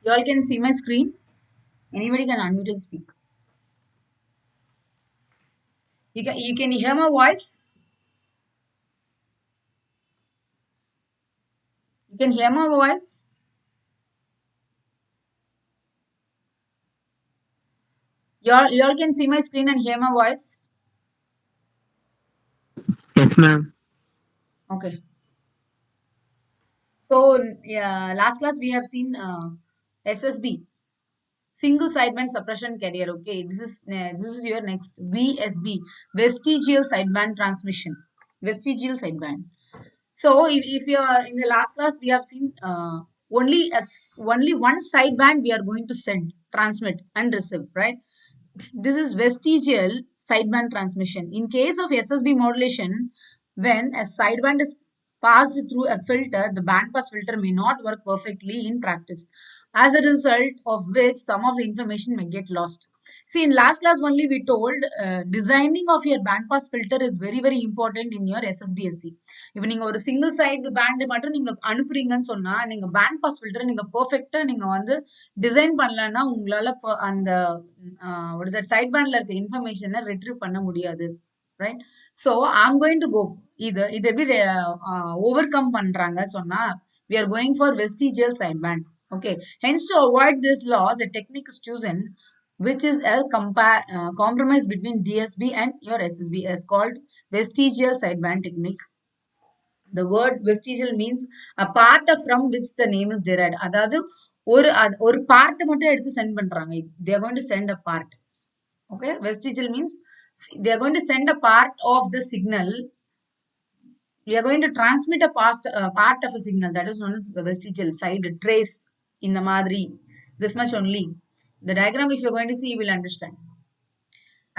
You all can see my screen. Anybody can unmute and speak. You can hear my voice. You can hear my voice. You all can see my screen and hear my voice. Yes, ma'am. Okay. So yeah, last class we have seen SSB, single sideband suppression carrier. Okay, this is your next VSB, vestigial sideband transmission. Vestigial sideband. So if you are in the last class, we have seen only one sideband we are going to send, transmit and receive, right? This is vestigial sideband transmission. In case of SSB modulation, when a sideband is passed through a filter, the bandpass filter may not work perfectly in practice, as a result of which some of the information may get lost. See, in last class only we told designing of your bandpass filter is very very important in your SSBSC. இப்போ நீங்க ஒரு single side pant மட்டும் நீங்க அனுப்புறீங்கன்னு சொன்னா நீங்க pant pass filter நீங்க பெர்ஃபெக்ட்டா நீங்க வந்து டிசைன் பண்ணலன்னா உங்களால அந்த what is that சைட் பேண்ட்ல இருக்க இன்ஃபர்மேஷனை ரிட்ரீவ் பண்ண முடியாது, right? So I'm going to go இது எப்படி ஓவர் கம் பண்றாங்க சொன்னா we are going for vestigial sideband. Okay, hence to avoid this loss a technique is chosen which is a compromise between DSB and your SSB is called vestigial sideband technique. The word vestigial means a part of from which the name is derived. அதாவது ஒரு part மட்டும் எடுத்து send பண்றாங்க. They are going to send a part. Okay, vestigial means they are going to send a part of the signal. We are going to transmit a part of a signal that is known as vestigial side trace in the மாதிரி. This much only. The diagram if you are going to see you will understand.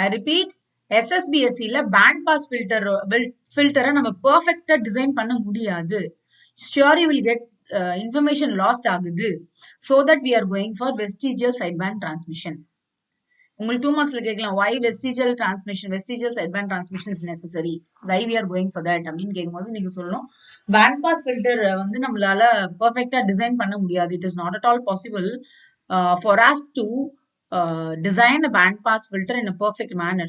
I repeat, SSBSC ல band pass ஃபில்டரை நம்ம பெர்ஃபெக்ட்டா design பண்ண முடியாது. Sure you will get information lost ஆகுது. So that we are going for vestigial sideband transmission. உங்களுக்கு 2 marksல கேட்கலாம் why vestigial transmission, vestigial sideband transmission is necessary, why we are going for that அப்படின்னு கேட்கும்போது நீங்க சொல்லணும் பேண்ட் பாஸ் ஃபில்டர் வந்து நம்மளால பெர்ஃபெக்ட்டா டிசைன் பண்ண முடியாது. It is not at all possible for us to design a band pass filter in a perfect manner.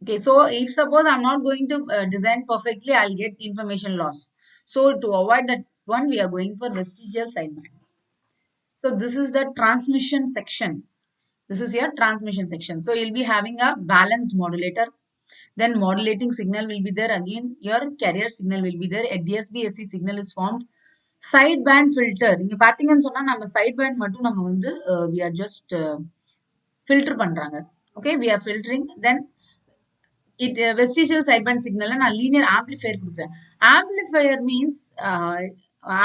Okay, so if suppose I'm not going to design perfectly, I'll get information loss. So to avoid that one, we are going for vestigial sideband. So this is the transmission section. This is your transmission section. So you'll be having a balanced modulator. Then modulating signal will be there. Again, your carrier signal will be there. A DSB-SC signal is formed. Sideband filter. இங்க பாத்தீங்கன்னு சொன்னா நம்ம sideband மட்டும் நம்ம வந்து we are just filter பண்றாங்க. Okay, we are filtering. Then vestigial sideband signal நான் linear amplifier கொடுக்குறேன். Amplifier means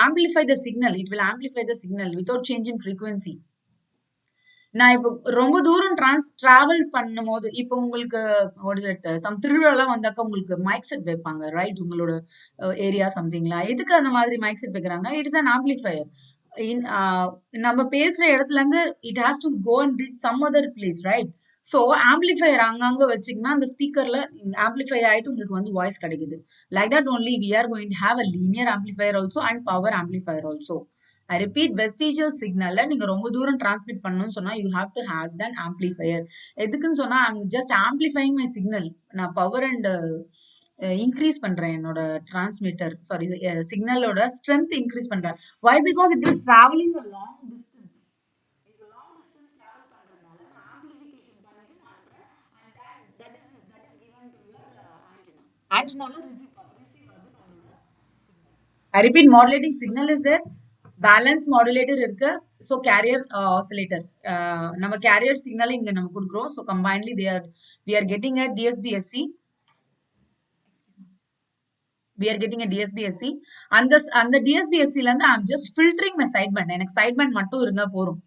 amplify the signal. It will amplify the signal without change in frequency. நான் இப்போ ரொம்ப தூரம் டிராவல் பண்ணும்போது இப்போ உங்களுக்கு வாட் இஸ் இட் சம் திருவிழாலாம் வந்தாக்கா உங்களுக்கு மைக் செட் வைப்பாங்க, ரைட்? உங்களோட ஏரியா சம்திங்ல எதுக்கு அந்த மாதிரி மைக் செட் வைக்கிறாங்க? It is an amplifier. நம்ம பேசுற இடத்துல இருந்து it has to go and reach some other place, right? So amplifier அங்கங்க வச்சிங்கன்னா அந்த ஸ்பீக்கர்ல ஆம்பிளிஃபை ஆயிட்டு உங்களுக்கு வந்து வாய்ஸ் கிடைக்குது. Like that only we are going to have a linear amplifier also and power amplifier also. I repeat, vestigial signal நீங்க ரொம்ப தூரம் transmit பண்ணணும்னு சொன்னா you have to have that amplifier. எதுக்குன்னு சொன்னா I'm just amplifying my signal. நான் power and increase பண்றேன் என்னோட transmitter, sorry, signalோட strength increase பண்றேன். Why? Because it is traveling a long distance. இது long distance travel பண்றதுனால நான் amplification பண்ணிட்டு நான் அனுப்புறேன் and that is given to your antenna. Antenna receive ஆகுது நம்மளோட. I repeat, modulating signal is there. Balance modulator இருக்கு. So carrier oscillator. நம்ம carrier signal இங்க நம்ம கொடுக்கிறோம். So combinedly we are getting a DSB-SC. We are getting a DSB-SC. அந்த DSB-SC ல இருந்து I'm just filtering my sideband. எனக்கு sideband மட்டும் இருந்தா போதும்.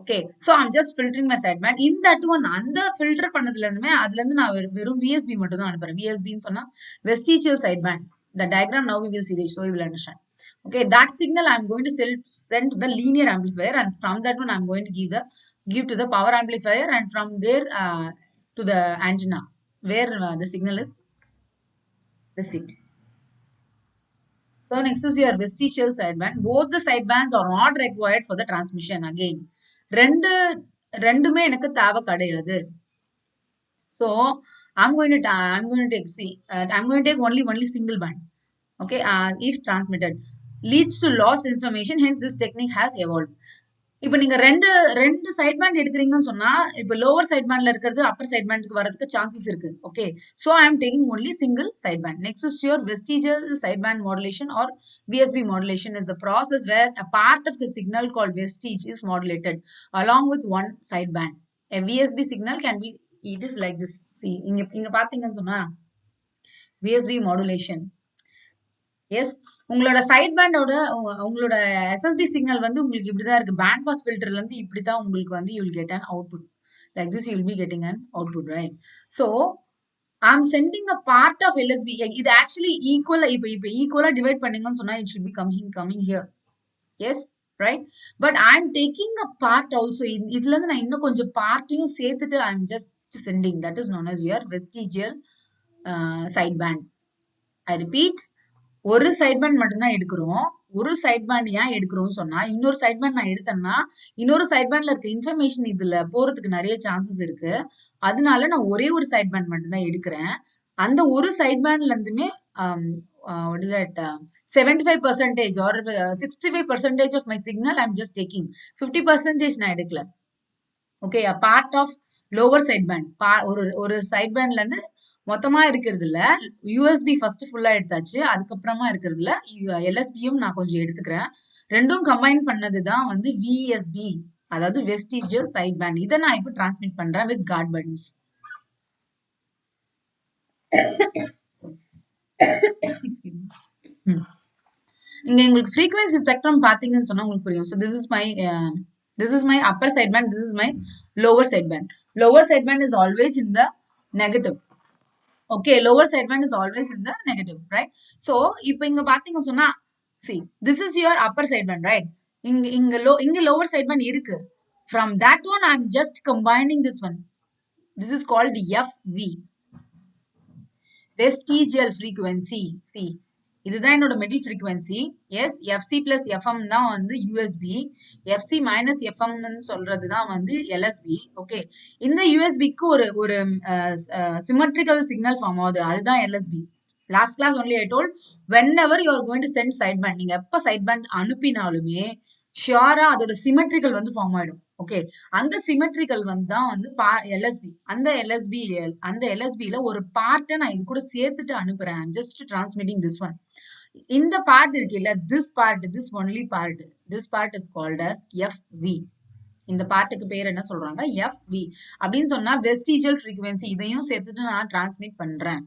Okay, so I'm just filtering my sideband. In that one, அந்த filter பண்ணதுல இருந்துமே அதுல இருந்து நான் வெறும் VSB மட்டும் தான் அனுப்புறேன். VSB ன்னு சொன்னா vestigial sideband. The diagram now we will see it, so you will understand. Okay, that signal I'm going to send to the linear amplifier, and from that one I'm going to give to the power amplifier, and from there to the antenna where the signal is received. So next is your vestigial sideband. Both the sidebands are not required for the transmission again. ரெண்டு ரெண்டுமே எனக்கு தேவை கிடையாது. So I'm going to take I'm going to take only single band. Okay, if transmitted leads to lost information, hence this technique has evolved. இப்போ நீங்க ரெண்டு side pant எடுக்கிறீங்கன்னு சொன்னா இப்போ லோவர் சைட் பேண்ட்ல இருக்கிறது அப்பர் சைட் பேண்டுக்கு வரதுக்கு சான்சஸ் இருக்கு. Okay, so I am taking only single side band. Next is your vestigial side band modulation or VSB modulation is the process where a part of the signal called vestige is modulated along with one side band. A VSB signal can be, it is like this. See, இங்க பாத்தீங்கன்னு சொன்னா VSB modulation. S, உங்களோட side பேண்டோட உங்களோட SSP signal வந்து உங்களுக்கு இப்படிதான் இருக்கு. Band pass ஃபில்டர்ல இருந்து இப்படிதான் உங்களுக்கு வந்து you will get an output. Like this you will be getting an output, right? So I am sending a part of LSB. இது ஆக்சுவலி ஈக்குவலா இப்போ ஈக்குவலா டிவைட் பண்ணீங்கன்னு சொன்னா it should be coming here. Yes, right? But I am taking a part also. இதுல இருந்து நான் இன்னும் கொஞ்சம் பார்ட்டையும் சேர்த்துட்டு I am just sending. That is known as your vestigial side band. I repeat, ஒரு சைட் பேண்ட் மட்டும்தான் எடுக்கிறோம். ஒரு சைட் பேண்ட் ஏன் எடுக்கிறோம்னு சொன்னா, இன்னொரு சைட் பேண்ட் நான் எடுத்தேன்னா இன்னொரு சைட் பேண்ட்ல இருக்க இன்ஃபர்மேஷன் இதுல போறதுக்கு நிறைய சான்சஸ் இருக்கு. அதனால நான் ஒரே ஒரு சைட் பேண்ட் மட்டும்தான் எடுக்கிறேன். அந்த ஒரு சைட் பேண்ட்ல இருந்துமே 75% or 65% of my signal I'm just taking. 50% நான் எடுக்கல. Okay, part of lower side band. ஒரு சைட் பேண்ட்ல இருந்து மொத்தமா இருக்கிறதுல யூஎஸ்பி ஃபர்ஸ்ட் ஃபுல்லா எடுத்தாச்சு. அதுக்கப்புறமா இருக்கிறதுல எல்எஸ்பியும் நான் கொஞ்சம் எடுத்துக்கிறேன். ரெண்டும் கம்பைன் பண்ணதுதான் வந்து விஎஸ்பி, அதாவது வெஸ்டிஜியல் சைட் பேண்ட். இதை நான் இப்போ டிரான்ஸ்மிட் பண்றேன் வித் காட் பட்டன்ஸ். இங்க உங்களுக்கு ஃப்ரீக்வன்சி ஸ்பெக்ட்ரம் பாத்தீங்கன்னு சொன்னா உங்களுக்கு புரியும். So this is my upper sideband, this is my lower sideband. Lower sideband is always in the negative. Okay, lower sideband is always in the negative, right? So இப்போ இங்க பாத்தீங்கன்னு சொன்னா, see, this is your upper sideband, right? இங்க lower sideband இருக்கு. From that one I am just combining this one. This is called FV, vestigial frequency. See, இதுதான் என்னோட middle frequency. Yes, FC plus FM தான் வந்து USB. FC minus எஃப்எம்னு சொல்றது தான் வந்து LSB. Okay, இந்த யூஎஸ்பிக்கு ஒரு சிமெட்ரிக்கல் சிக்னல் ஃபார்ம் ஆகுது, அதுதான் LSB. Last class only I told, whenever you are going to send side band, நீங்க எப்ப சைட் பேண்ட் அனுப்பினாலுமே ஷியரா அதோட சிமெட்ரிக்கல் வந்து ஃபார்ம் ஆயிடும். ஓகே, அந்த சிமெட்ரிக்கல் வந்து தான் வந்து எல்எஸ்பி. அந்த எல்எஸ்பில ஒரு பார்ட்டை நான் இது கூட சேர்த்துட்டு அனுப்புறேன். I'm just transmitting this one. இந்த பார்ட் இருக்கு இல்ல, this only part, this part is called as FV. இந்த பார்ட்டுக்கு பேர் என்ன சொல்றாங்க? எஃப்வி அப்படின்னு சொன்னா வெஸ்டிஜியல் ஃப்ரீக்வன்சி. இதையும் சேர்த்துட்டு நான் டிரான்ஸ்மிட் பண்றேன்.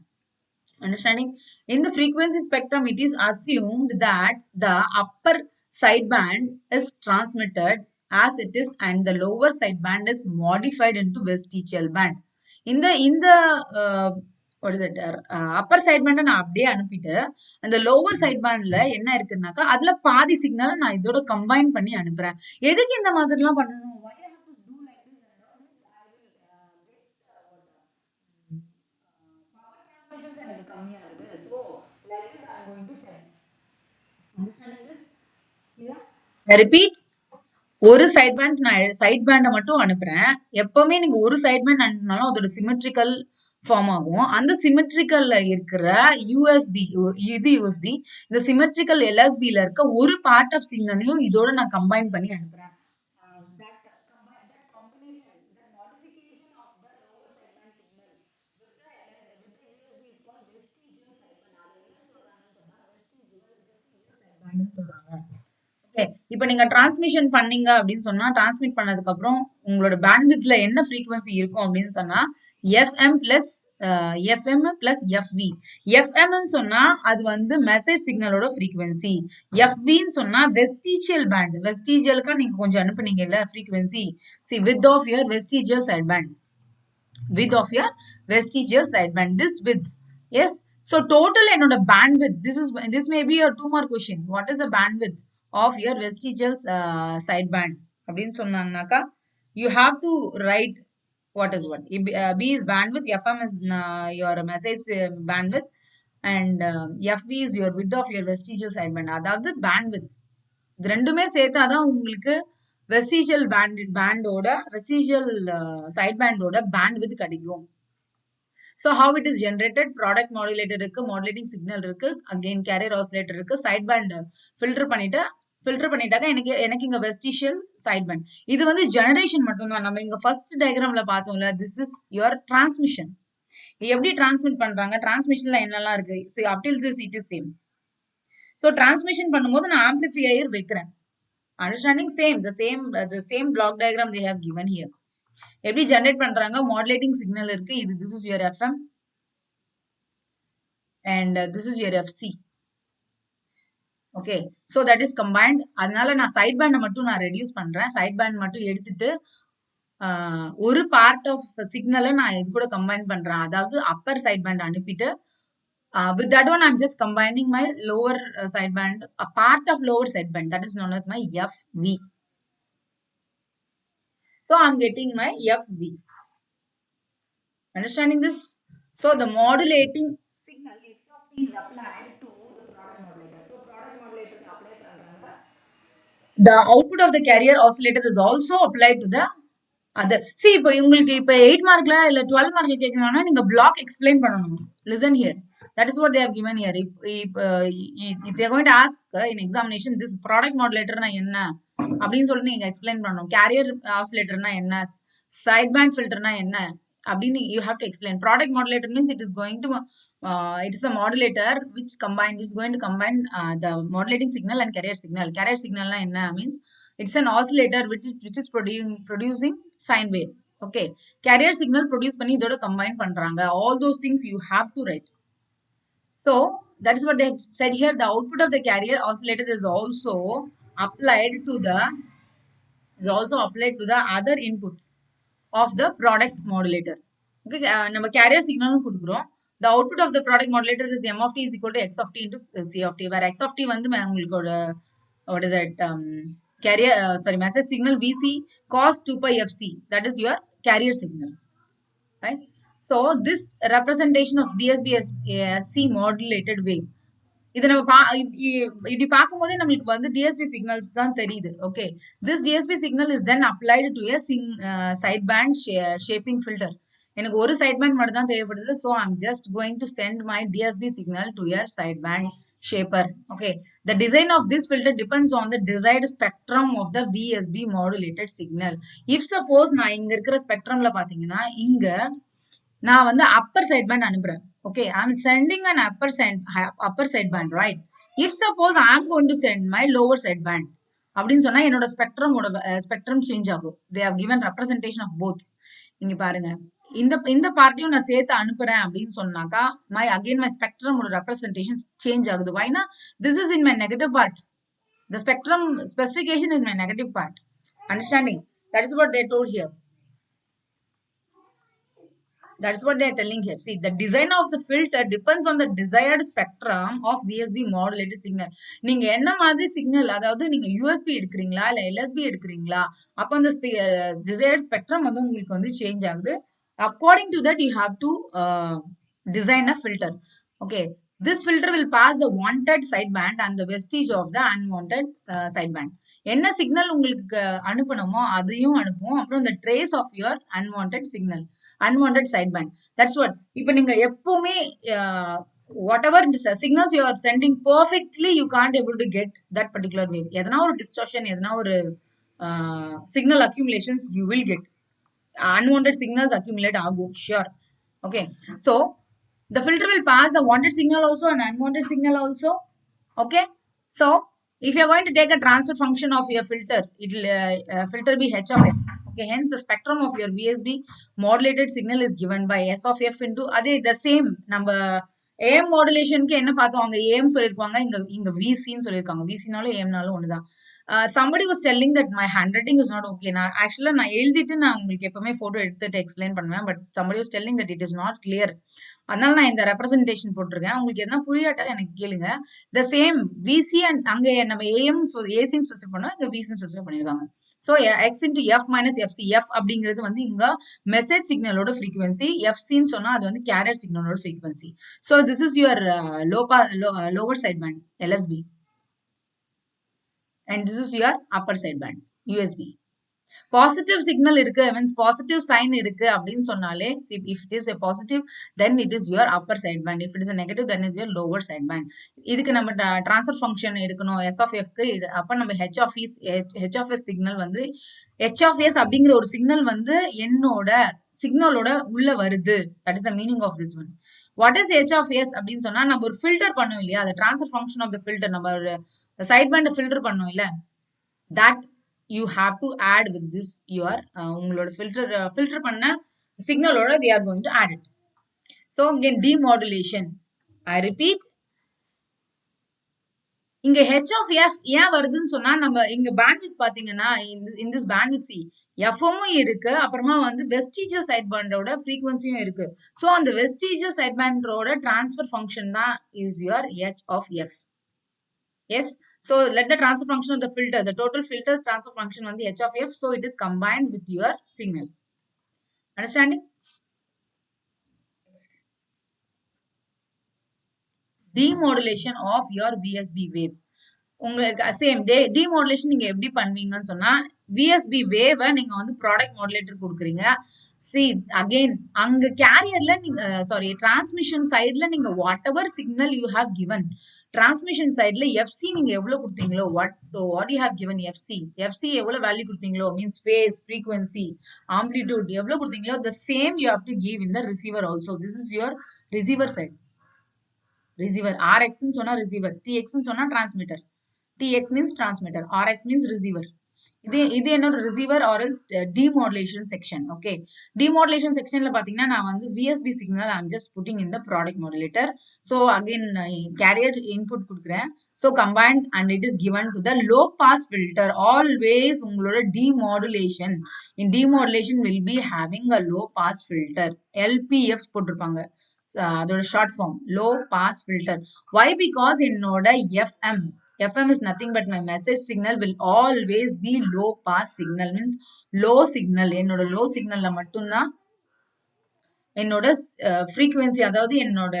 Understanding? In the frequency spectrum, it is assumed that the upper sideband is transmitted as it is and the lower sideband is modified into vestigial band. இந்த what is it? Upper sideband நான் அப்படியே அனுப்பிட்டு அந்த lower sidebandல என்ன இருக்குன்னாக்கா அதுல பாதி சிக்னலை நான் இதோட கம்பைன் பண்ணி அனுப்புறேன். எதுக்கு இந்த மாதிரிலாம் பண்ணணும்? ரிப்பீட், ஒரு சைட் பேண்ட் நான் சைட் பேண்டை மட்டும் அனுப்புறேன். எப்பவுமே நீங்க ஒரு சைட் பேண்ட் அனுப்பினாலும் அதோட சிமெட்ரிக்கல் ஃபார்ம் ஆகும். அந்த சிமெட்ரிக்கல்ல இருக்கிற யூஎஸ்பி, இது யூஎஸ்பி, இந்த சிமெட்ரிக்கல் எல்எஸ்பில இருக்க ஒரு பார்ட் ஆஃப் சிக்னலையும் இதோட நான் கம்பைன் பண்ணி அனுப்புறேன். இப்ப நீங்க டிரான்ஸ்மிஷன் பண்ணீங்க அப்படின்னு சொன்னா, டிரான்ஸ்மிட் பண்ணதுக்கு அப்புறம் உங்களோட பேண்ட்வித்ல என்ன ஃப்ரீக்வன்சி இருக்கும் அப்படின்னு சொன்னா எஃப்எம் பிளஸ் எஃப்வி. எஃப்எம்னு சொன்னா அது வந்து மெசேஜ் சிக்னலோட ஃப்ரீக்வன்சி. எஃபின்னு சொன்னா வெஸ்டிஜியல் பேண்ட். வெஸ்டிஜியலுக்கா நீங்க கொஞ்சம் அனுப்புனீங்க இல்ல frequency. See, width of your vestigial side band, width of your vestigial sideband, this width. Yes, so total என்னோட bandwidth, this may be a 2 mark question. What is the bandwidth of your vestigial sideband அப்படின்னு சொன்னாங்கனாக்கா you have to write what is what. B is bandwidth, FM is your message bandwidth, and FV is your width of your vestigial sideband. அதாவது bandwidth. இது ரெண்டுமே சேர்த்தாதான் உங்களுக்கு vestigial bandோட vestigial sidebandோட bandwidth கிடைக்கும். So how it is generated? Product modulator இருக்கு, modulating signal இருக்கு, again carrier oscillator இருக்கு, sideband filter பண்ணிட்டாக்க எனக்கு இங்க vestigial sideband. இது வந்து generation மட்டும்தான். நம்ம இங்க first diagramல பார்த்தோம்ல, this is your transmission. எப்படி transmit பண்றாங்க? Transmissionல என்னெல்லாம் இருக்கு? See, up till this it is same. So transmission பண்ணும்போது நான் amplifier வைக்கிறேன். Understanding same, the same block diagram they have given here. எப்படி generate பண்றாங்க? Modulating signal இருக்கு. இது this is your FM and this is your FC. Okay, so that is combined. அதனால நான் sideband மட்டும் நான் reduce பண்றேன். sideband மட்டும் எடுத்துட்டு ஒரு part of signal நான் இது கூட combine பண்றேன். அதாவது upper sideband அனுப்பிட்டு with that one I'm just combining my lower sideband, a part of lower sideband, that is known as my FV. So I'm getting my FV. Understanding this? So the modulating signal X of t is applied to the product modulator. So product modulator is applied பண்றாங்க. The output of the carrier oscillator is also applied to the other. See, இப்போ உங்களுக்கு இப்போ 8 மார்க்ல இல்ல 12 மார்க்ல கேட்கணும்னா நீங்க block explain பண்ணணும். Listen here. That is what they have given here. If they are going to ask in examination, this product modulator na enna அப்படின்னு சொல்லிட்டு நீங்க எக்ஸ்பிளைன் பண்ணணும். கேரியர் ஆசிலேட்டர்னா என்ன, sideband filterனா என்ன அப்படின்னு you have to explain. Product modulator means it is going to it is a modulator which is going to combine the modulating signal and carrier signal. Carrier signal na enna means it's an oscillator which is producing sine wave. Okay, carrier signal produce பண்ணி இதோட combine பண்றாங்க. All those things you have to write. So that is what they have said here. The output of the carrier oscillator is also applied to the other input of the product modulator. Okay, நம்ம carrier signal கொடுக்கிறோம். The output of the product modulator is m of t is equal to x of t into c of t, where x of t வந்து உங்களுக்கு what is it, carrier message signal vc cos 2 pi fc, that is your carrier signal, right? So this representation of DSB-SC modulated wave, இது நம்ம இப்படி பார்க்கும்போதே நம்மளுக்கு வந்து DSB signals தான் தெரியுது. Okay, this DSB signal is then applied to a sideband shaping filter. எனக்கு ஒரு sideband மட்டும் தான் தேவைப்படுது. So I'm just going to send my DSB signal to your sideband shaper. Okay, the design of this filter depends on the desired spectrum of the VSB modulated signal. If suppose நான் இங்க இருக்கிற ஸ்பெக்ட்ரம்ல பாத்தீங்கன்னா இங்க நான் வந்து upper sideband அனுப்புறேன். Okay, I'm sending an upper sideband, right? If suppose I'm going to send my lower sideband, அப்படின்னு சொன்னா என்னோட ஸ்பெக்ட்ரம் சேஞ்ச் ஆகும். They have given representation of both. இங்க பாருங்க, இந்த பார்ட்டியும் நான் சேர்த்து அனுப்புறேன் அப்படின்னு சொன்னாக்கா my spectrum representation சேஞ்ச் ஆகுது. Whyனா this is in my negative part. The spectrum specification is my negative part. Understanding? That is what they told here. That's what they are telling here. See, the design of the filter depends on the desired spectrum of VSB modulated signal. நீங்க என்ன மாதிரி signal, அதாவது நீங்க USB எடுக்கிறீங்களா இல்ல LSB எடுக்கிறீங்களா, அப்ப அந்த desired spectrum வந்து உங்களுக்கு வந்து சேஞ்ச் ஆகுது. According to that, you have to design a filter. Okay, this filter will pass the wanted sideband and the vestige of the unwanted sideband. என்ன சிக்னல் உங்களுக்கு அனுப்பணுமோ அதையும் அனுப்பும். அப்புறம் the trace of your unwanted signal, unwanted sideband. That's what. இப்ப நீங்க எப்பவுமே whatever signals you are sending perfectly, you can't able to get that particular wave. எதனா ஒரு distortion, எதனா ஒரு signal accumulations you will get. Unwanted signals accumulate ஆகும், sure. Okay, so the filter will pass the wanted signal also and unwanted signal also. Okay, so if you are going to take a transfer function of your filter, it will filter be h of f. Okay, hence the spectrum of your VSB modulated signal is given by s of f into அதே the same. நம்ம AM modulationக்கு என்ன பார்த்தோம், அங்க AM சொல்லிருப்பாங்க, இங்க VC ன்னு சொல்லிருக்காங்க. VC நாலும் AM நாலும் ஒண்ணுதான். Somebody was telling that my handwriting is not okay. நான் ஆக்சுவலா நான் எழுதிட்டு நான் உங்களுக்கு எப்பவுமே போட்டோ எடுத்துட்டு எக்ஸ்பிளைன் பண்ணுவேன். But somebody was telling that it is not clear. அதனால நான் இந்த ரெப்ரசன்டேஷன் போட்டிருக்கேன். உங்களுக்கு எதனா புரியாட்டா எனக்கு கேளுங்க. The same VC and அங்க நம்ம AM AC ஸ்பெசிஃபை பண்ணோம், இங்க VC ஸ்பெசிஃபை பண்ணிருக்காங்க. So x into f minus fc. f அப்படிங்கிறது வந்து இங்க மெசேஜ் சிக்னலோட frequency, fc ன்னு சொன்னா அது வந்து carrier சிக்னலோட frequency. So this is your lower sideband LSB and this is your upper sideband USB. Positive signal இருக்கு மீன்ஸ் பாசிட்டிவ் சைன் இருக்கு அப்படின்னு சொன்னாலே if it is a positive then it is your upper side band, if it is a negative then is your lower side band. இதுக்கு நம்ம transfer function எடுக்கணும் s of f க்கு இது அப்ப நம்ம h of s சிக்னல் வந்து h of s அப்படிங்கிற ஒரு சிக்னல் வந்து என்னோட சிக்னலோட உள்ள வருது. that is the meaning of this one. what is h of s அப்படின்னு சொன்னா நம்ம ஒரு ஃபில்டர் பண்ணுவோம் இல்லையா, அது transfer function of the filter, நம்ம ஒரு சைட் பேண்ட் ஃபில்டர் பண்ணுவோம் இல்ல, that you have to add with this your உங்களோட filter பண்ண சிக்னலோட they are going to add it. so again demodulation, I repeat, இங்க h of f ஏன் வருதுன்னு சொன்னா நம்ம இங்க bandwidth பாத்தீங்கன்னா in this bandwidth see f-ம் இருக்கு, அப்புறமா வந்து vestigial sideband-ஓட frequency-யும் இருக்கு. so அந்த vestigial sideband-ஓட transfer function தான் is your h of f. yes, so let the transfer function of the filter, the total filter's transfer function on the h of f, so it is combined with your signal. Understanding? Demodulation of your VSB wave. உங்களுக்கு same demodulation நீங்க எப்படி பண்ணுவீங்கன்னு சொன்னா, VSB wave நீங்க வந்து product modulator கொடுக்குறீங்க. see again அங்க கேரியர்ல நீங்க சாரி டிரான்ஸ்மிஷன் சைடுல நீங்க whatever signal you have given, transmission சைடுல FC நீங்க எவ்வளவு கொடுத்தீங்களோ, what you have given FC எவ்வளவு வேல்யூ கொடுத்தீங்களோ மீன்ஸ் phase, frequency, amplitude எவ்வளவு கொடுத்தீங்களோ the same you have to give in the receiver also. this is your receiver side. receiver RX ன்னு சொன்னா receiver, TX ன்னு சொன்னா transmitter. TX means transmitter, RX means receiver. இது என்னோட receiver or else demodulation section. okay, demodulation sectionல பாத்தீங்கன்னா நான் வந்து VSB signal I'm just putting in the product modulator. so again carrier input கொடுக்கிறேன். so combined and it is given to the low pass filter. always உங்களோட demodulation, in demodulation will be having a low pass filter, LPF போட்டிருப்பாங்க, அதோட short form low pass filter. why? because என்னோட FM is nothing but my message signal will always be low pass signal, means low signal. என்னோட low signalல மட்டும்தான் என்னோட frequency, அதாவது என்னோட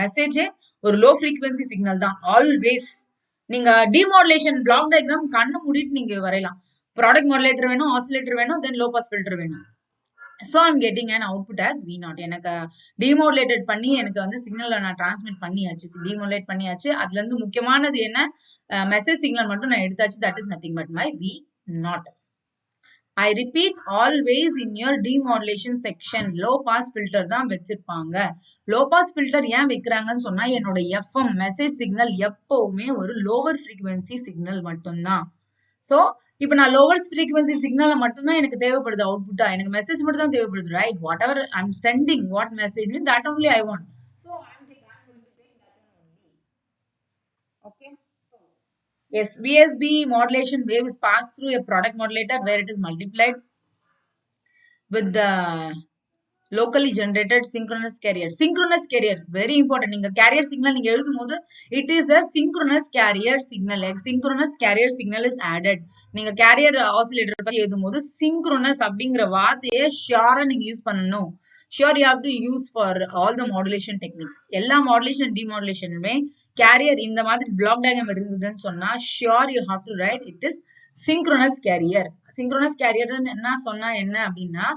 message ஒரு low frequency signal தான் always. நீங்க demodulation block diagram கண்ணு மூடிட்டு நீங்க வரையலாம். ப்ராடக்ட் மாடுலேட்டர் வேணும், ஆசிலேட்டர் வேணும், then low pass filter வேணும். so I'm getting an output as V0. எனக்கு demodulated பண்ணி எனக்கு வந்து சிக்னலை நான் டிரான்ஸ்மிட் பண்ணியாச்சு, demodulate பண்ணியாச்சு. அதுல இருந்து முக்கியமானது என்ன, மெசேஜ் சிக்னல் மட்டும் நான் எடுத்தாச்சு, that is nothing but my V0. I repeat, always in your demodulation section low pass filter தான் வச்சிருப்பாங்க. low pass filter ஏன் வைக்கிறாங்கன்னு சொன்னா என்னோட FM மெசேஜ் சிக்னல் எப்பவுமே ஒரு lower frequency சிக்னல் மட்டும்தான். so இப்போ நான் லோவர் ஃப்ரீக்வன்சி சிக்னல் மட்டும் தான் எனக்கு தேவைப்படுது அவுட்புட்டா, எனக்கு மெசேஜ் மட்டும் தான் தேவைப்படுது, right? Whatever I am sending, what message mean that only I want. so I'm going to take that one only. okay, yes, VSB modulation wave is passed through a product modulator where it is multiplied with the locally generated synchronous carrier. synchronous carrier very important. நீங்க carrier signal நீங்க எழுதும்போது it is a synchronous carrier signal. synchronous carrier signal is added. நீங்க carrier oscillator பத்தி எழுதும்போது synchronous அப்படிங்கிற வார்த்தையை ஷியரா நீங்க use பண்ணணும். sure you have to use for all the modulation techniques. எல்லா modulation demodulationமே carrier இந்த மாதிரி block diagram இருந்ததுன்னு சொன்னா sure you have to write it is synchronous carrier. synchronous carrier என்ன சொன்னா என்ன அப்படின்னா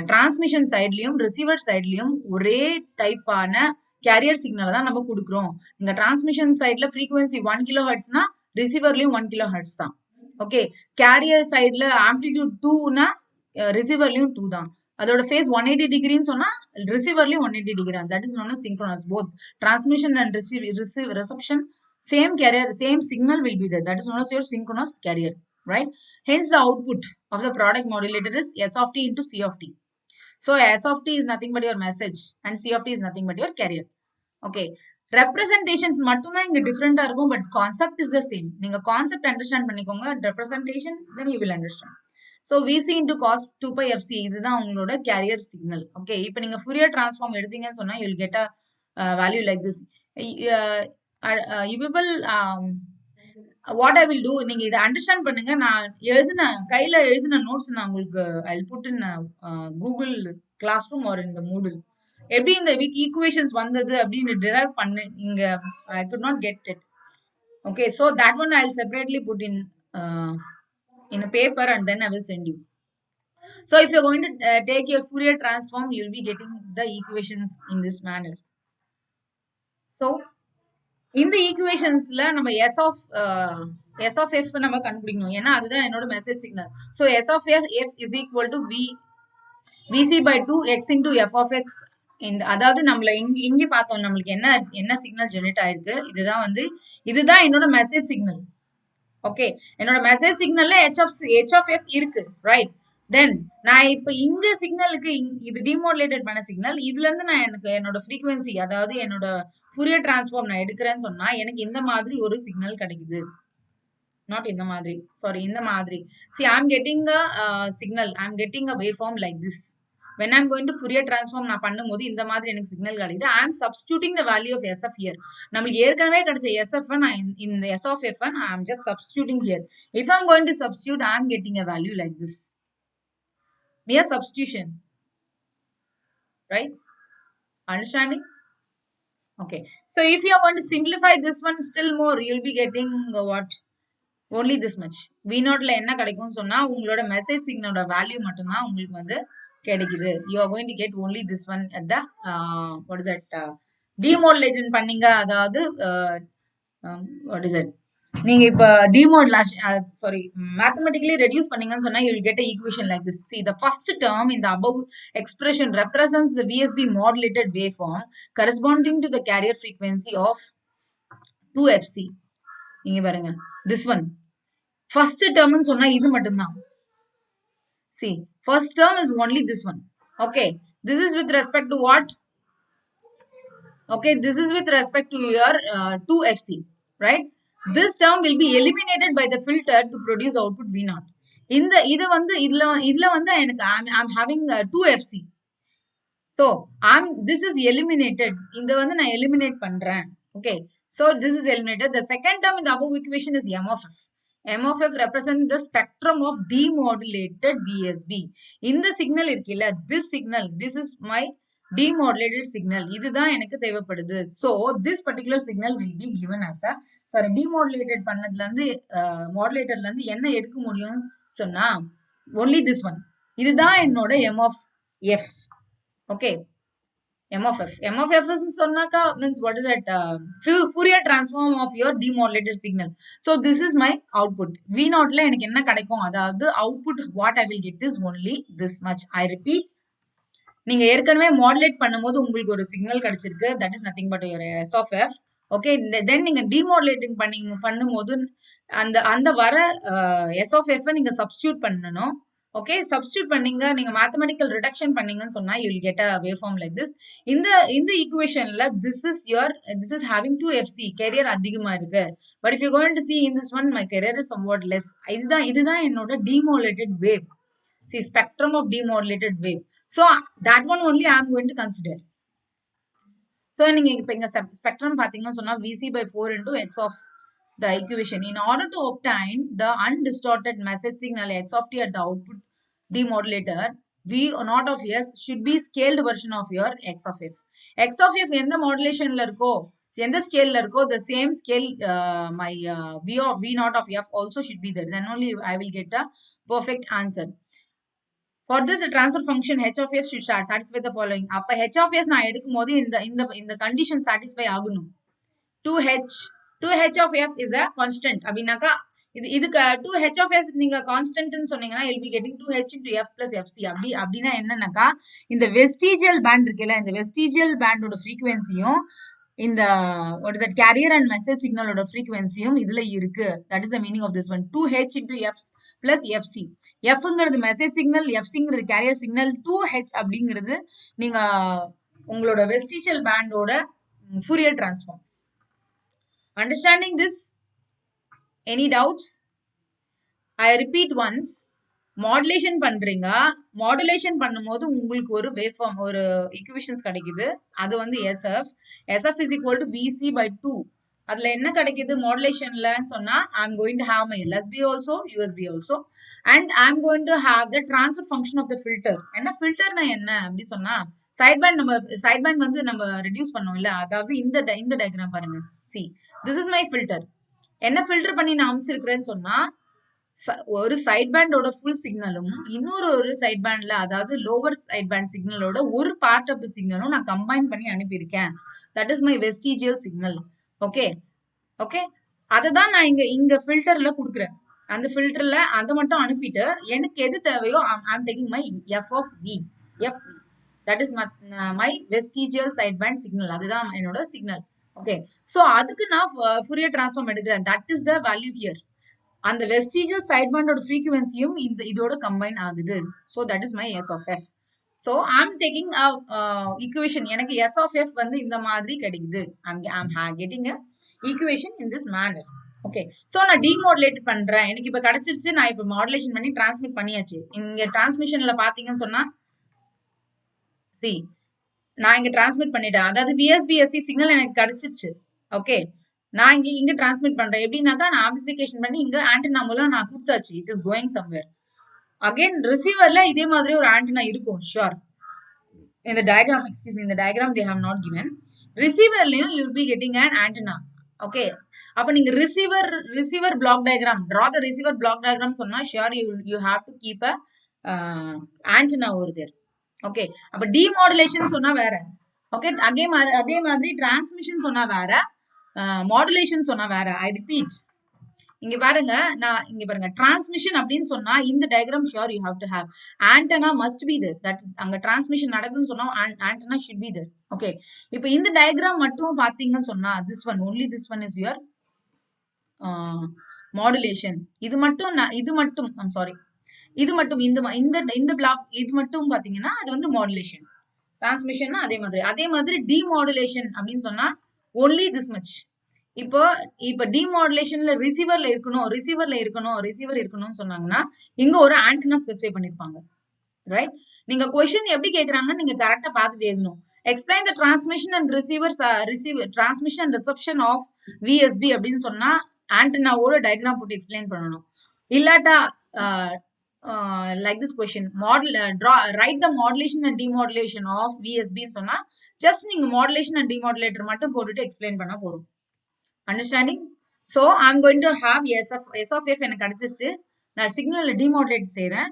டிரான்ஸ்மிஷன் சைட்லயும் ரிசீவர் சைட்லயும் ஒரே டைப்பான கேரியர் சிக்னல் தான் நம்ம கொடுக்குறோம். இந்த டிரான்ஸ்மிஷன் சைட்ல ஃப்ரீக்வன்சி 1 கிலோ ஹெர்ட்ஸ்னா ரிசீவர்லயும் 1 கிலோ ஹெர்ட்ஸ் தான். ஓகே, கேரியர் சைட்ல ஆம்பிளிடியூட் 2னா ரிசீவர்லயும் 2 தான். அதோட ஃபேஸ் 180 டிகிரின்னு சொன்னா ரிசீவர்லயும் 180 டிகிரி தான். That is known as synchronous. both transmission and reception same carrier, same signal will be there. that is known as your synchronous carrier, right? hence the output of the product modulator is S of t into C of t. so S of t is nothing but your message and C of t is nothing but your carrier. okay, representations மட்டும் தான் இங்க டிஃபரெண்டா இருக்கும், but concept is the same. நீங்க concept understand பண்ணிக்கோங்க, representation then you will understand. so VC into cos 2 pi FC இதுதான் உங்களோட carrier signal. okay, இப்போ நீங்க Fourier transform எடுத்தீங்கன்னு சொன்னா you will get a value like this. you will what I will do, நீங்க இதை understand பண்ணுங்க. நான் கையில எழுதின நோட்ஸ் நான் உங்களுக்கு I'll put in Google Classroom or in the Moodle. எப்படி இந்த வீக் ஈக்குவேஷன்ஸ் வந்தது அப்படின்னு டிரைவ் பண்ண இங்க I could not get it. okay, so that one I'll separately put in a paper and then I will send you. So if you're going to take your Fourier transform, you'll be getting the equations in this manner. So இந்த ஈக்குவேஷன்ஸ்ல நம்ம s of f நம்ம கண்டுபிடிக்கணும். ஏன்னா அதுதான் என்னோட message signal. So s of f is equal to vc by 2 x into f of x. அதாவது நம்மள இங்க பார்த்தோம் நம்மளுக்கு என்ன சிக்னல் ஜெனரேட் ஆயிருக்கு. இதுதான் என்னோட மெசேஜ் சிக்னல். ஓகே, என்னோட மெசேஜ் சிக்னல்ல h of f இருக்கு, ரைட்? தென் நான் இப்ப இந்த சிக்னலுக்கு இது டிமோடுலேட்டட் பண்ண சிக்னல், இதுல இருந்து நான் எனக்கு என்னோட ஃப்ரீக்வன்சி, அதாவது என்னோட ஃபோரியர் டிரான்ஸ்ஃபார்ம் நான் எடுக்கிறேன்னு சொன்னா எனக்கு இந்த மாதிரி ஒரு சிக்னல் கிடைக்குது. நாட் இந்த மாதிரி, சாரி, இந்த மாதிரி. See, I'm getting a signal, I'm getting a waveform like this. When I'm going to Fourier transform நான் பண்ணும்போது இந்த மாதிரி எனக்கு சிக்னல் கிடைக்குது. I am substituting the value of SF here. நம்மளுக்கு ஏற்கனவே கிடைச்ச SF நான் இந்த S of F I am just substituting here. If I'm going to substitute, I am getting a value like this. Mere substitution, right? Understanding? Okay. So if you are going to simplify this one still more, you'll be getting what? Only this much. V0 ல என்ன கிடைக்கும்னு சொன்னா உங்களோட message சிக்னலோட value மட்டும் தான் உங்களுக்கு வந்து கிடைக்குது. You are going to get only this one at the what is that demodulation பண்ணீங்க. அதாவது what is it, நீங்க இப்ப mathematically reduce பண்ணீங்கன்னு சொன்னா you will get an equation like this. See, the first term in the above expression represents the VSB modulated waveform corresponding to the carrier frequency of 2fc. இங்க பாருங்க, this one first term ன்னு சொன்னா இது மட்டும்தான். See, first term is only this one. Okay, this is with respect to what? Okay, this is with respect to your 2fc, right? This term will be eliminated by the filter to produce output V0. இதுல வந்து எனக்கு I'm having 2fc. So this is eliminated. இந்த வந்து நான் eliminate பண்றேன். Okay, so this is eliminated. The second term in the above equation is M of f. M of f represents the spectrum of demodulated VSB. இந்த signal இருக்குல்ல, this signal, this is my demodulated signal. இதுதான் எனக்கு தேவைப்படுது. So this particular signal will be given as a demodulated பண்ணதுல இருந்து modulatorல இருந்து என்ன எடுக்க முடியும் சொன்னா only this one. இதுதான் என்னோட M of f. Okay, M of f. M of f is சொன்னாக்கா means what is that Fourier transform of your demodulated signal. So this is my output. V0 ல எனக்கு என்ன கிடைக்கும், அதாவது output what I will get is only this much. I repeat, நீங்க ஏற்கனவே modulate பண்ணும்போது உங்களுக்கு ஒரு சிக்னல் கிடைச்சிருக்கு, that is nothing but your S of f. Okay, then நீங்க demodulating பண்ணும்போது அந்த வர S of f நீங்க substitute பண்ணணும். Okay, substitute பண்ணீங்க, நீங்க mathematical reduction பண்ணீங்கன்னு சொன்னா you will get a waveform like this. இந்த equationல this is having 2fc, carrier அதிகமா இருக்கு. But if you're going to see in this one, my carrier is somewhat less. இதுதான் என்னோட demodulated wave. See, spectrum of demodulated wave. So that one only I am going to consider. So நீங்க இப்ப இங்க spectrum பாத்தீங்கன்னா சொன்னா vc by 4 into x of the equation. In order to obtain the undistorted message signal x of t at the output demodulator, v0 of s should be scaled version of your x of f. X of f எந்த modulationல இருக்கோ, எந்த scaleல இருக்கோ, the same scale my v0 of f also should be there. Then only I will get a perfect answer. For this, the transfer function h of s should satisfy the following. அப்ப h of s நான் எடுக்கும்போது இந்த condition satisfy ஆகணும். 2h of f is a constant. அப்படின்னாக்கா இதுக்கு 2h of s நீங்க constant ன்னு சொன்னீங்கன்னா you'll be getting 2h into f plus fc. அப்படின்னா என்னன்னாக்கா இந்த vestigial band இருக்குல்ல, இந்த vestigial band ஓட frequencyயும் இந்த what is that carrier and message signal ஓட frequencyயும் இதுல இருக்கு. That is the meaning of this one. 2h into f plus fc. Fங்கிறது மெசேஜ் சிக்னல், fcங்கிறது கேரியர் சிக்னல், 2h அப்படிங்கிறது நீங்க உங்களோட வெஸ்டிஜியல் பேண்டோட Fourier transform. Understanding this? Any doubts? I repeat once. Modulation பண்றீங்க, மாடுலேஷன் பண்ணும்போது உங்களுக்கு ஒரு வேவ்ஃபார்ம், ஒரு ஈக்குவேஷன்ஸ் கிடைக்குது. அது வந்து SF is equal to VC by 2. அதுல என்ன கிடைக்குது மாடுலேஷன்ல சொன்னா I'm going to have my LSB also, USB also, and I'm going to have the transfer function of the filter. என்ன ஃபில்டர்னா என்ன அப்படி சொன்னா சைட் பேண்ட் வந்து நம்ம ரெடியூஸ் பண்ணோம் இல்ல, அதாவது இந்த டயக்ராம் பாருங்க. See, this is my filter. என்ன ஃபில்டர் பண்ணி நான் அமைச்சிருக்கிறேன்னு சொன்னா ஒரு சைட் பேண்டோட ஃபுல் சிக்னலும் இன்னொரு சைட் பேண்ட்ல அதாவது லோவர் சைட் பேண்ட் சிக்னலோட ஒரு பார்ட் ஆஃப் த சிக்னலும் நான் கம்பைன் பண்ணி அனுப்பியிருக்கேன். That is my vestigial signal. Okay okay, அததான் நான் இங்க ஃபில்டர்ல கொடுக்குறேன். அந்த ஃபில்டர்ல அதை மட்டும் அனுப்பிட்டு எனக்கு எது தேவையோ I'm taking my F of V, F that is my vestigial side band signal. அதுதான் என்னோட சிக்னல். ஓகே, சோ அதுக்கு நான் ஃபோரியர் டிரான்ஸ்ஃபார்ம் எடுக்கிறேன். That is the value here. அந்த வெஸ்டிஜியல் சைட் பேண்டோட ஃப்ரீக்வன்சியும் இதோட கம்பைன் ஆகுது. So that is my S of F. So I'm taking equation. எனக்கு எஸ் ஆஃப் எஃப் வந்து இந்த மாதிரி கிடைக்குது. I'm getting a equation in this manner. Okay, so நான் டிமாடுலேட் பண்றேன். எனக்கு இப்ப கிடைச்சிருச்சு. நான் இப்ப மாடுலேஷன் பண்ணி டிரான்ஸ்மிட் பண்ணியாச்சு. இங்க டிரான்ஸ்மிஷன்ல பாத்தீங்கன்னு சொன்னா சி நான் இங்க டிரான்ஸ்மிட் பண்ணிட்டேன். அதாவது விஎஸ்பிஎஸ்சி சிக்னல் எனக்கு கிடைச்சிருச்சு. ஓகே, நான் இங்க டிரான்ஸ்மிட் பண்றேன். எப்படின்னாக்கா நான் ஆம்பிளிஃபிகேஷன் பண்ணி இங்க ஆண்டனா மூலம் நான் கொடுத்தாச்சு. It is going somewhere. Again ரிசீவர்ல இதே மாதிரி ஒரு ஆண்டனா இருக்கும். ஷூர். இந்த டயக்ராம், எக்ஸ்கியூஸ் மீ, இந்த diagram they have not given. ரிசீவர்லயும் you will be getting an antenna. Okay, அப்ப நீங்க receiver block diagram, draw the receiver block diagram சொன்னா sure you have to keep a antenna over there. Okay, அப்ப demodulation சொன்னா வேற. Okay, அதே மாதிரி transmission சொன்னா வேற, மாடுலேஷன் சொன்னா வேற. ஐ ரிப்பீட், இங்க பாருங்க, நான் இங்க பாருங்க, டிரான்ஸ்மிஷன் அப்படின்னு சொன்னா இந்த diagram sure you have to have antenna must be there. That அங்க டிரான்ஸ்மிஷன் நடக்குதுன்னு சொன்னா antenna should be there. Okay, இப்போ இந்த டயக்ராம் மட்டும் பாத்தீங்கன்னு சொன்னா this one only, this one is your modulation. இது மட்டும் ஐம் சாரி, இது மட்டும் இந்த பிளாக் இது மட்டும் பாத்தீங்கன்னா அது வந்து மாடுலேஷன். டிரான்ஸ்மிஷன் அதே மாதிரி டிமாடுலேஷன் அப்படின்னு சொன்னா only this much. இப்போ டிமாடுலேஷன்ல ரிசீவர் இருக்கணும்னு சொன்னாங்கன்னா இங்க ஒரு ஆண்டனா ஸ்பெசிஃபை பண்ணிருப்பாங்க. ரைட்? நீங்க क्वेश्चन எப்படி கேக்குறாங்கன்னு நீங்க கரெக்ட்டா பார்த்துட்டு எழுதணும். Explain the transmission and transmission and reception of VSB அப்படின்னு சொன்னா ஆண்டனாவோட டயக்ராம் போட்டு எக்ஸ்பிளைன் பண்ணணும். இல்லாட்டா like this question, write the modulation and demodulation of VSB சொன்னா just நீங்க modulation and demodulator மட்டும் போட்டுட்டு explain பண்ணா போதும். Understanding? So I'm going to have S of F எனக்கு கிடைச்சிருச்சு. நான் சிக்னல் demodulate செய்றேன்.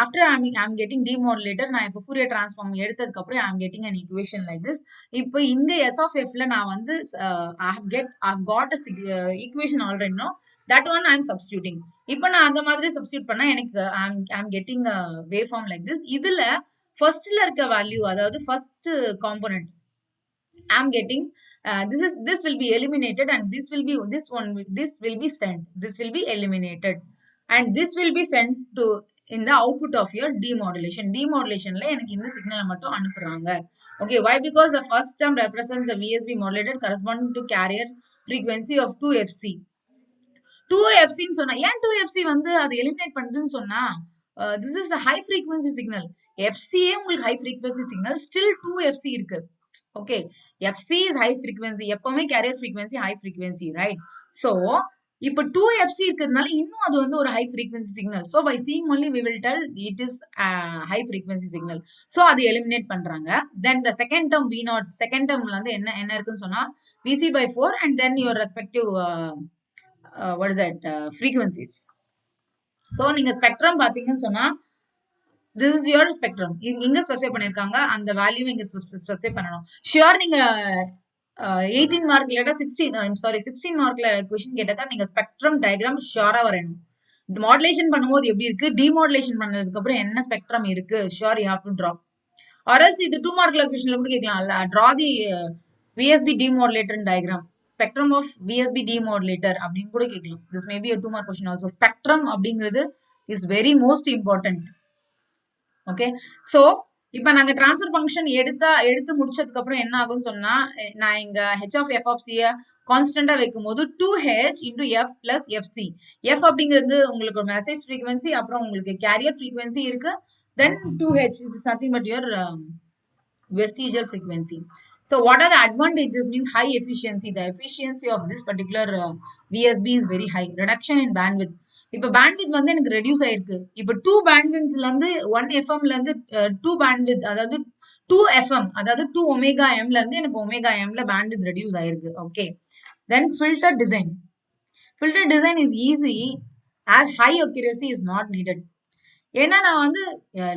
After I'm getting demodulator, நான் இப்போ Fourier transform எடுத்ததுக்கு அப்புறம் I'm getting an equation like this. இப்போ இந்த S of F ல நான் வந்து I've got a equation already now. That one I'm substituting. இப்போ நான் அந்த மாதிரி substitute பண்ணா எனக்கு I'm getting a waveform like this. இதுல firstல இருக்க value, அதாவது first component I'm getting this will be eliminated and this will be sent. This will be eliminated and this will be sent to in the output of your demodulation. Demodulationல எனக்கு இந்த சிக்னலை மட்டும் அனுப்புறாங்க. Okay, why? Because the first term represents the VSB modulated corresponding to carrier frequency of 2FC. 2FC ன்னு சொன்னா ஏன் 2FC வந்து அது எலிமினேட் பண்ணுதுன்னு சொன்னா this is the high frequency signal. FCயே உங்களுக்கு high frequency signal, still 2FC இருக்கு. Okay, FC is high frequency. எப்பவுமே carrier frequency high frequency, right? So இப்போ 2FC இருக்கிறதுனால இன்னும் அது வந்து ஒரு high frequency signal. So by seeing only we will tell it is high frequency signal. So அது eliminate பண்றாங்க. Then the second term V0, second termல வந்து என்ன இருக்குன்னு சொன்னா VC by 4 and then your respective what is that frequencies. So நீங்க spectrum பாத்தீங்கன்னு சொன்னா this is your spectrum. இங்க ஸ்பெசிஃபை பண்ணிருக்காங்க, அந்த வேல்யூ இங்க ஸ்பெசிஃபை பண்ணணும். ஷியோர் நீங்க 18 மார்க் இல்லட்டா 16 மார்க்ல क्वेश्चन கேட்டா நீங்க ஸ்பெக்ட்ரம் டயக்ராம் ஷியோரா வரணும். மாடுலேஷன் பண்ணும்போது எப்படி இருக்கு, டிமாடுலேஷன் பண்ணதுக்கு அப்புறம் என்ன ஸ்பெக்ட்ரம் இருக்கு, sure you have to draw. Or else இது 2 மார்க்ல क्वेश्चनல கூட கேட்கலாம்ல, draw the VSB demodulator diagram, spectrum of VSB demodulator அப்படின்னு கூட கேட்கலாம். this may be a 2 mark question also. spectrum அப்படிங்கிறது is very most important. Okay, so இப்ப நாங்க டிரான்ஸ்ஃபர் ஃபங்க்ஷன் எடுத்து முடிச்சதுக்கு அப்புறம் என்ன ஆகும்னு சொன்னா நான் இங்க h of f of c கான்ஸ்டன்டா வைக்கும்போது 2h into f plus fc. f அப்படிங்கிறது உங்களுக்கு மெசேஜ் ஃப்ரீக்வன்சி, அப்புறம் உங்களுக்கு கேரியர் ஃப்ரீக்வன்சி இருக்கு, then 2h is nothing but your vestigial frequency. So what are the advantages? Means high efficiency. The efficiency of this particular VSB is very high. Reduction in bandwidth. இப்ப bandwidth வந்து எனக்கு reduce ஆயிருக்கு. இப்ப 2 bandwidthல இருந்து 1 FMல இருந்து 2 bandwidth, அதாவது 2 FM, அதாவது 2 omega mல இருந்து எனக்கு omega mல bandwidth ரெடியூஸ் ஆயிருக்கு. Okay, then filter design. Filter design is easy. as high accuracy is not needed. ஏன்னா நான் வந்து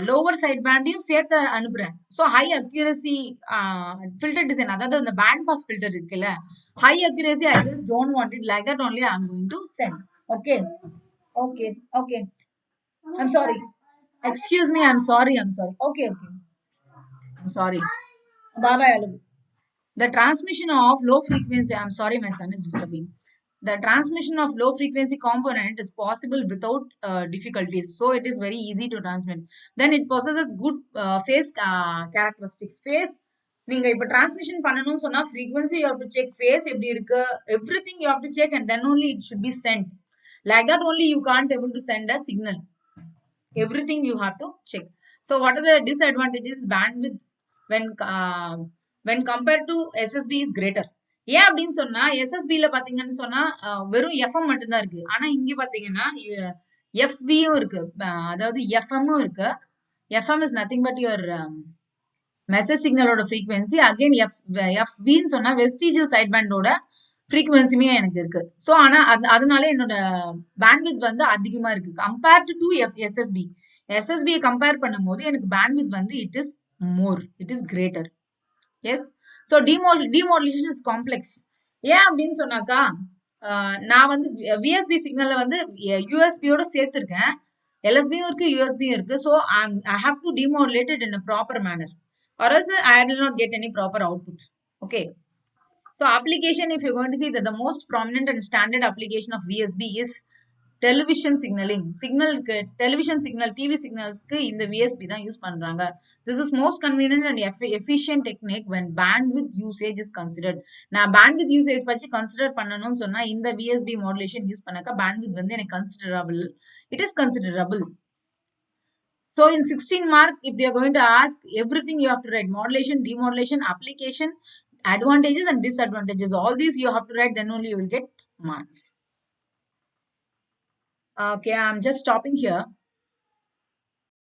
லோவர் சைட் பேண்டையும் சேர்த்து அனுப்புறேன். So high accuracy filter design, அதாவது இந்த பேண்ட் பாஸ் ஃபில்டர் இருக்குல்ல, high accuracy I just don't want it like that only I am going to send. Okay okay okay, I'm sorry, excuse me, I'm sorry, I'm sorry. Okay okay, I'm sorry. பாபாய் அலுகு. The transmission of low frequency, I'm sorry, my son is disturbing. The transmission of low frequency component is possible without difficulties. So it is very easy to transmit. Then it possesses good phase characteristics. Phase, நீங்க இப்ப transmission பண்ணணும்னு சொன்னா frequency you have to check, phase எப்படி இருக்கு, everything you have to check, and then only it should be sent. Like that only you can't able to send a signal. Everything you have to check. So what are the disadvantages? Bandwidth when compared to SSB is greater. ஏன் அப்படின்னு சொன்னா எஸ்எஸ்பில பாத்தீங்கன்னு சொன்னா வெறும் FM மட்டும்தான் இருக்கு. ஆனா இங்க பாத்தீங்கன்னா எஃப்வியும் இருக்கு, அதாவது எஃப்எம்மும் இருக்கு. FM is nothing but your message சிக்னலோட ஃப்ரீக்வன்சி. அகைன் எஃப்வின்னு சொன்னா வெஸ்டிஜியல் சைட் பேண்டோட ஃப்ரீக்வன்சியுமே எனக்கு இருக்கு. ஸோ ஆனா அதனால என்னோட பேண்ட்வித் வந்து அதிகமா இருக்கு கம்பேர்ட் டு எஸ்எஸ்பி. எஸ்எஸ்பியை கம்பேர் பண்ணும்போது எனக்கு பேண்ட்வித் வந்து it is more, it is greater. Yes. So demodulation is complex. ஏன் அப்படின்னு சொன்னாக்கா நான் வந்து விஎஸ்பி சிக்னல்ல வந்து யூஎஸ்பியோட சேர்த்திருக்கேன், எல்எஸ்பியும் இருக்கு, யூஎஸ்பியும் இருக்கு. So I have to demodulate it in a proper manner, or else I did not get any proper output. Okay. So application, if you're going to see that the most prominent and standard application of VSB is television signaling. Television signal, TV signals in the VSB தான் use பண்றாங்க. This is most convenient and efficient technique when bandwidth usage is considered. நான் bandwidth usage பற்றி consider பண்ணணும்னு சொன்னா இந்த VSB modulation use பண்ணாக்க bandwidth வந்து எனக்கு considerable. It is considerable. So in 16 mark, if they are going to ask everything, you have to write modulation, demodulation, application, advantages and disadvantages. All these you have to write, then only you will get marks. Okay, I'm just stopping here.